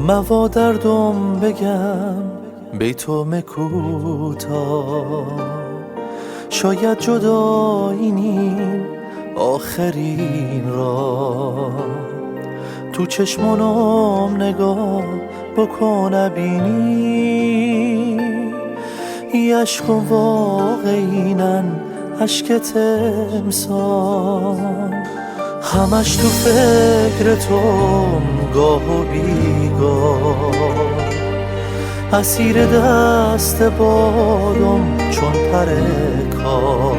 موا دردم بگم بیتم کوتاه، شاید جدایی نیم آخرین راه. تو چشمانم نگاه بکن نبینی، ای عشق واقعینن عشق تمسان. همش تو فکر توم گاه و بیگاه، اسیر دست بادم چون پر کاه.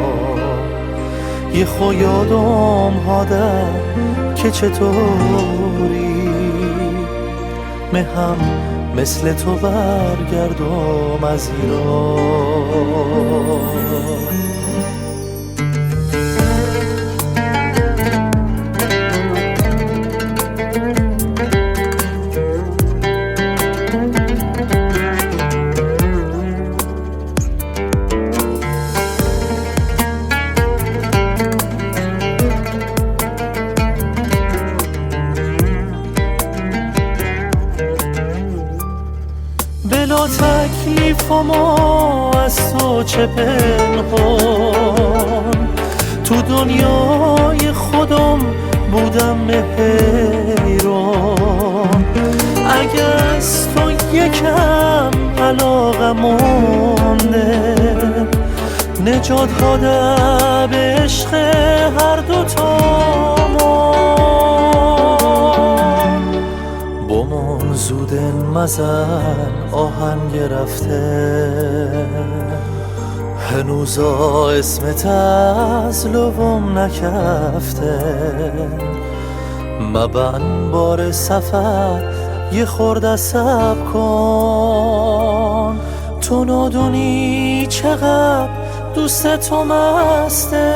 یه خو یادم هاده که چطوری مهم مثل تو برگردم از ایران. بلا تکلیف ما از تو چه پنهان، تو دنیای خودم بودم حیران. اگه از تو یکم علاقه مونده، نجات داده به عشق هر دوتامون. بمون زودن مزن آهن گرفته، هنوزا اسمت از لبم نکفته. مبن بار سفر یه خورده صبر کن، تو ندونی چقدر دوست تو مسته.